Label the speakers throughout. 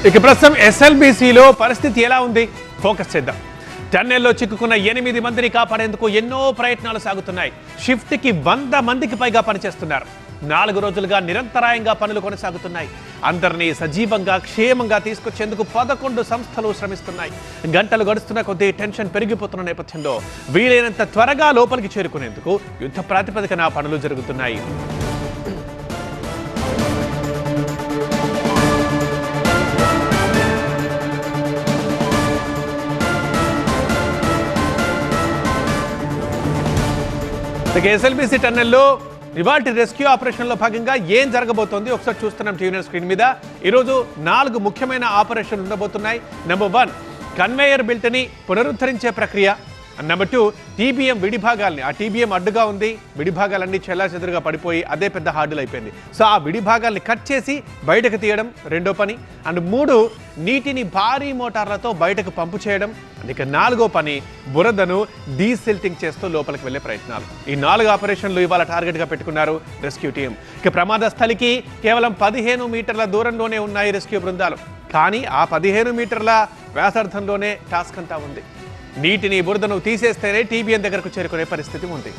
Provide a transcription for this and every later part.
Speaker 1: ఇక ప్రస్తుతం ఎస్ఎల్బీసీలో పరిస్థితి ఎలా ఉంది ఫోకస్ చేద్దాం. టన్నెల్లో చిక్కుకున్న 8 మందిని కాపాడేందుకు ఎన్నో ప్రయత్నాలు సాగుతున్నాయి. షిఫ్ట్కి 100 మందికి పైగా పనిచేస్తున్నారు. 4 రోజులుగా నిరంతరాయంగా పనులు కొనసాగుతున్నాయి. అందరినీ సజీవంగా క్షేమంగా తీసుకొచ్చేందుకు 11 సంస్థలు శ్రమిస్తున్నాయి. గంటలు గడుస్తున్న కొద్దీ టెన్షన్ పెరిగిపోతున్న నేపథ్యంలో వీలైనంత త్వరగా లోపలికి చేరుకునేందుకు యుద్ధ ప్రాతిపదికన పనులు జరుగుతున్నాయి. ఎస్ఎల్బీసీ టన్నెల్లో ఇవాల్టి రెస్క్యూ ఆపరేషన్లో భాగంగా ఏం జరగబోతోంది ఒకసారి చూస్తున్నాం టీవీ స్క్రీన్ మీద. ఈరోజు 4 ముఖ్యమైన ఆపరేషన్లు ఉండబోతున్నాయి. నెంబర్ 1 కన్వేయర్ బెల్ట్ని పునరుద్ధరించే ప్రక్రియ. నెంబర్ 2 టీబీఎం విడిభాగాల్ని, ఆ టీబీఎం అడ్డుగా ఉంది, విడిభాగాలన్నీ చెల్లాచెదురుగా పడిపోయి అదే పెద్ద హార్డులు అయిపోయింది. సో ఆ విడిభాగాల్ని కట్ చేసి బయటకు తీయడం రెండో పని. అండ్ 3 నీటిని భారీ మోటార్లతో బయటకు పంపు చేయడం. ఇక 4వ పని బురదను డీసిల్టింగ్ చేస్తూ లోపలికి వెళ్లే ప్రయత్నాలు. ఈ 4 ఆపరేషన్లు ఇవాళ టార్గెట్గా పెట్టుకున్నారు రెస్క్యూ టీం. ఇక ప్రమాద స్థలికి కేవలం 15 మీటర్ల దూరంలోనే ఉన్నాయి రెస్క్యూ బృందాలు. కానీ ఆ 15 మీటర్ల వ్యాసార్థంలోనే టాస్క్ అంతా ఉంది. నీటిని బురదను తీసేస్తేనే టీబీఎం దగ్గరకు చేరుకునే పరిస్థితి ఉంది.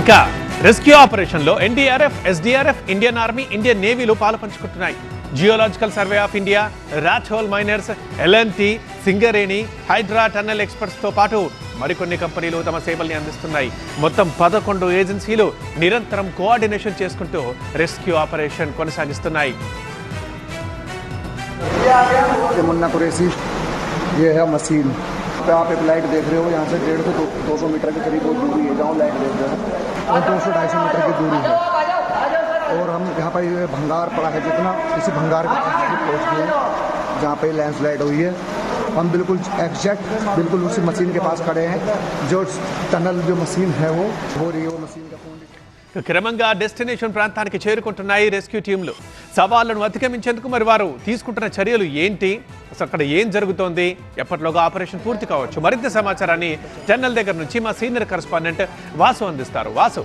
Speaker 1: ఇక రెస్క్యూ ఆపరేషన్లో NDRF, SDRF, Indian Army, Indian నేవీలు పాలు పంచుకుంటున్నాయి. Geological Survey of India, rat hole miners, L N T, Singareni, Hydra tunnel ఎక్స్పర్ట్స్తో పాటు మరికొన్ని కంపెనీలు తమ సేవల్ని అందిస్తున్నాయి. మొత్తం 11 ఏజెన్సీలు నిరంతరం కోఆర్డినేషన్ చేసుకుంటూ రెస్క్యూ ఆపరేషన్ కొనసాగిస్తున్నాయి.
Speaker 2: मुन्ना कुरैशी, ये है मशीन पे आप एक लाइट देख रहे हो, यहाँ से 150 से 200 मीटर के करीब दूरी है जहाँ लाइट देख रहे हो, और 200-250 मीटर की दूरी है. और हम यहाँ पर ये भंगार पड़ा है जितना, इसी भंगार के पहुँच गए जहाँ पे लैंडस्लाइड हुई है. हम बिल्कुल एग्जैक्ट बिल्कुल उसी मशीन के पास खड़े हैं. जो टनल जो मशीन है वो हो रही है, वो मशीन का
Speaker 1: క్రమంగా డెస్టినేషన్ ప్రాంతానికి చేరుకుంటున్నాయి రెస్క్యూ టీంలు. సవాళ్లను అధిగమించేందుకు మరి వారు తీసుకుంటున్న చర్యలు ఏంటి, అసలు అక్కడ ఏం జరుగుతోంది, ఎప్పటిలోగా ఆపరేషన్ పూర్తి కావచ్చు, మరింత సమాచారాన్ని టన్నెల్ దగ్గర నుంచి మా సీనియర్ కరెస్పాండెంట్ వాసు అందిస్తారు. వాసు,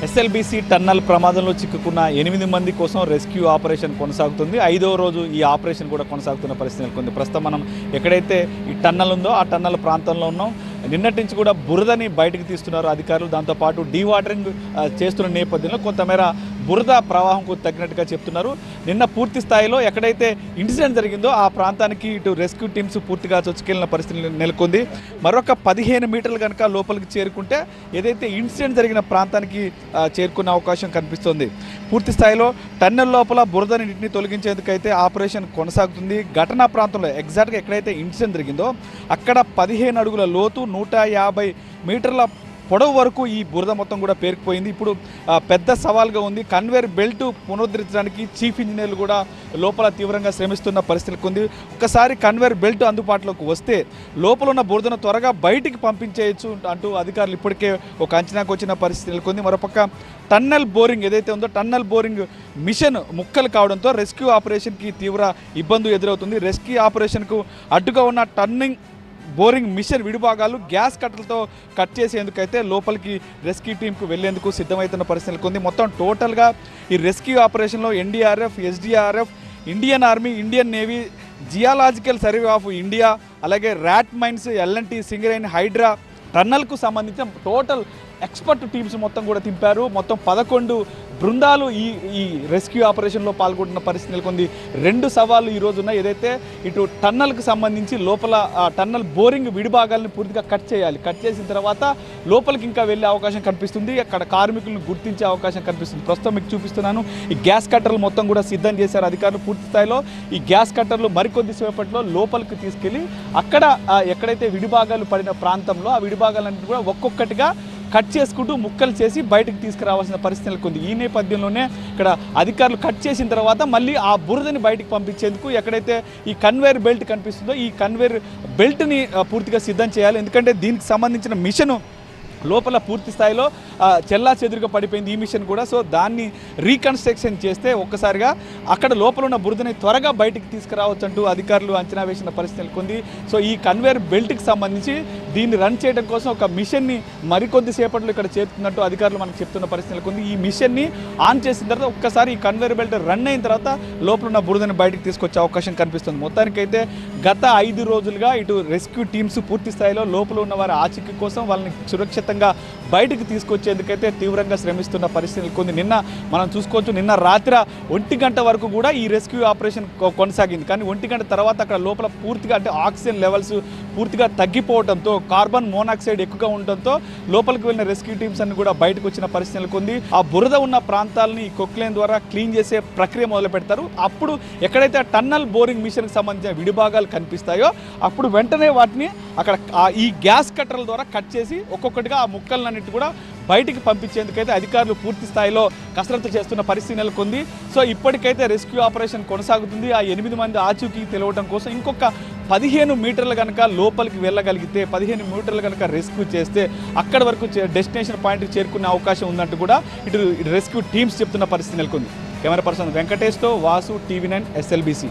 Speaker 3: ఎస్ఎల్బీసీ టన్నల్ ప్రమాదంలో చిక్కుకున్న 8 మంది కోసం రెస్క్యూ ఆపరేషన్ కొనసాగుతుంది. 5వ రోజు ఈ ఆపరేషన్ కూడా కొనసాగుతున్న పరిస్థితి నెలకొంది. ప్రస్తుతం మనం ఎక్కడైతే ఈ టన్నల్ ఉందో ఆ టన్నల్ ప్రాంతంలో ఉన్నాం. నిన్నటి నుంచి కూడా బురదని బయటకు తీస్తున్నారు అధికారులు. దాంతోపాటు డీవాటరింగ్ చేస్తున్న నేపథ్యంలో కొంతమేర బురద ప్రవాహంకు తగ్గినట్టుగా చెప్తున్నారు. నిన్న పూర్తి స్థాయిలో ఎక్కడైతే ఇన్సిడెంట్ జరిగిందో ఆ ప్రాంతానికి ఇటు రెస్క్యూ టీమ్స్ పూర్తిగా చొచ్చుకెళ్లిన పరిస్థితి నెలకొంది. మరొక 15 మీటర్లు కనుక లోపలికి చేరుకుంటే ఏదైతే ఇన్సిడెంట్ జరిగిన ప్రాంతానికి చేరుకునే అవకాశం కనిపిస్తుంది. పూర్తి స్థాయిలో టన్నెల్ లోపల బురద నీటిని తొలగించేందుకైతే ఆపరేషన్ కొనసాగుతుంది. ఘటనా ప్రాంతంలో ఎగ్జాక్ట్గా ఎక్కడైతే ఇన్సిడెంట్ జరిగిందో అక్కడ 15 అడుగుల లోతు 150 మీటర్ల పొడవు వరకు ఈ బురద మొత్తం కూడా పేరుకుపోయింది. ఇప్పుడు పెద్ద సవాల్గా ఉంది. కన్వేర్ బెల్ట్ పునరుద్ధరించడానికి చీఫ్ ఇంజనీర్లు కూడా లోపల తీవ్రంగా శ్రమిస్తున్న పరిస్థితికి ఉంది. ఒకసారి కన్వేర్ బెల్ట్ అందుబాటులోకి వస్తే లోపల ఉన్న బురదను త్వరగా బయటికి పంపించేయచ్చు అంటూ అధికారులు ఇప్పటికే ఒక అంచనాకు వచ్చిన పరిస్థితి నెలకొంది. మరోపక్క టన్నెల్ బోరింగ్ ఏదైతే ఉందో టన్నెల్ బోరింగ్ మిషన్ ముక్కలు కావడంతో రెస్క్యూ ఆపరేషన్కి తీవ్ర ఇబ్బంది ఎదురవుతుంది. రెస్క్యూ ఆపరేషన్కు అడ్డుగా ఉన్న టన్నింగ్ బోరింగ్ మిషన్ విడిభాగాలు గ్యాస్ కట్టలతో కట్ చేసేందుకైతే లోపలికి రెస్క్యూ టీంకు వెళ్లేందుకు సిద్ధమవుతున్న పరిస్థితులు ఉంది. మొత్తం టోటల్గా ఈ రెస్క్యూ ఆపరేషన్లో NDRF, SDRF, Indian Army, Indian Navy, Geological Survey of India, అలాగే rat mines, L N T, Singareni, Hydra టన్నల్కు సంబంధించిన టోటల్ ఎక్స్పర్ట్ టీమ్స్ మొత్తం కూడా తింపారు. మొత్తం 11 బృందాలు ఈ రెస్క్యూ ఆపరేషన్లో పాల్గొంటున్న పరిస్థితి నెలకొంది. 2 సవాళ్ళు ఈరోజు ఉన్నాయి. ఏదైతే ఇటు టన్నల్కి సంబంధించి లోపల టన్నల్ బోరింగ్ విడిభాగాలను పూర్తిగా కట్ చేయాలి. కట్ చేసిన తర్వాత లోపలికి ఇంకా వెళ్ళే అవకాశం కనిపిస్తుంది. అక్కడ కార్మికులను గుర్తించే అవకాశం కనిపిస్తుంది. ప్రస్తుతం మీకు చూపిస్తున్నాను. ఈ గ్యాస్ కట్టర్లు మొత్తం కూడా సిద్ధం చేశారు అధికారులు. పూర్తి స్థాయిలో ఈ గ్యాస్ కట్టర్లు మరికొద్ది సేపట్లో లోపలికి తీసుకెళ్ళి అక్కడ ఎక్కడైతే విడిభాగాలు పడిన ప్రాంతంలో ఆ విడిభాగాలన్నింటినీ కూడా ఒక్కొక్కటిగా కట్ చేసుకుంటూ ముక్కలు చేసి బయటకు తీసుకురావాల్సిన పరిస్థితి నెలకొంది. ఈ నేపథ్యంలోనే ఇక్కడ అధికారులు కట్ చేసిన తర్వాత మళ్ళీ ఆ బురదని బయటకు పంపించేందుకు ఎక్కడైతే ఈ కన్వేర్ బెల్ట్ కనిపిస్తుందో ఈ కన్వేర్ బెల్ట్ని పూర్తిగా సిద్ధం చేయాలి. ఎందుకంటే దీనికి సంబంధించిన మిషన్ లోపల పూర్తి స్థాయిలో చెల్లా చెదురుగా పడిపోయింది ఈ మిషన్ కూడా. సో దాన్ని రీకన్స్ట్రక్షన్ చేస్తే ఒక్కసారిగా అక్కడ లోపల ఉన్న బురదని త్వరగా బయటికి తీసుకురావచ్చు అంటూ అధికారులు అంచనా వేసిన పరిస్థితి నెలకొంది. సో ఈ కన్వేయర్ బెల్ట్కి సంబంధించి దీన్ని రన్ చేయడం కోసం ఒక మిషన్ని మరికొద్ది సేపట్లో ఇక్కడ చేరుతున్నట్టు అధికారులు మనకు చెప్తున్న పరిస్థితి నెలకొంది. ఈ మిషన్ని ఆన్ చేసిన తర్వాత ఒక్కసారి ఈ కన్వేయర్ బెల్ట్ రన్ అయిన తర్వాత లోపల ఉన్న బురదని బయటికి తీసుకొచ్చే అవకాశం కనిపిస్తుంది. మొత్తానికైతే గత 5 రోజులుగా ఇటు రెస్క్యూ టీమ్స్ పూర్తి స్థాయిలో లోపల ఉన్న వారి ఆచూకీ కోసం వాళ్ళని సురక్షితంగా బయటికి తీసుకొచ్చేందుకైతే తీవ్రంగా శ్రమిస్తున్న పరిస్థితి నెలకొంది. నిన్న మనం చూసుకోవచ్చు, నిన్న రాత్రి 1 గంట వరకు కూడా ఈ రెస్క్యూ ఆపరేషన్ కొనసాగింది. కానీ 1 గంట తర్వాత అక్కడ లోపల పూర్తిగా అంటే ఆక్సిజన్ లెవెల్స్ పూర్తిగా తగ్గిపోవడంతో, కార్బన్ మోనాక్సైడ్ ఎక్కువగా ఉండడంతో లోపలికి వెళ్ళిన రెస్క్యూ టీమ్స్ అన్ని కూడా బయటకు వచ్చిన పరిస్థితి నెలకొంది. ఆ బురద ఉన్న ప్రాంతాలని ఈ కొక్లైన్ ద్వారా క్లీన్ చేసే ప్రక్రియ మొదలు పెడతారు. అప్పుడు ఎక్కడైతే టన్నల్ బోరింగ్ మిషన్కి సంబంధించిన విడిభాగాలు కనిపిస్తాయో అప్పుడు వెంటనే వాటిని అక్కడ ఈ గ్యాస్ కట్టర్ల ద్వారా కట్ చేసి ఒక్కొక్కటిగా ఆ ముక్కలన్నిటి కూడా బయటికి పంపించేందుకైతే అధికారులు పూర్తి స్థాయిలో కసరత్తు చేస్తున్న పరిస్థితి నెలకొంది. సో ఇప్పటికైతే రెస్క్యూ ఆపరేషన్ కొనసాగుతుంది. ఆ 8 మంది ఆచూకీ తెలియడం కోసం ఇంకొక 15 మీటర్లు కనుక లోపలికి వెళ్ళగలిగితే, 15 మీటర్లు కనుక రెస్క్యూ చేస్తే అక్కడి వరకు డెస్టినేషన్ పాయింట్కి చేరుకునే అవకాశం ఉందంటూ కూడా ఇటు రెస్క్యూ టీమ్స్ చెప్తున్న పరిస్థితి నెలకొంది. కెమెరా పర్సన్ వెంకటేష్తో వాసు, TV9 SLBC.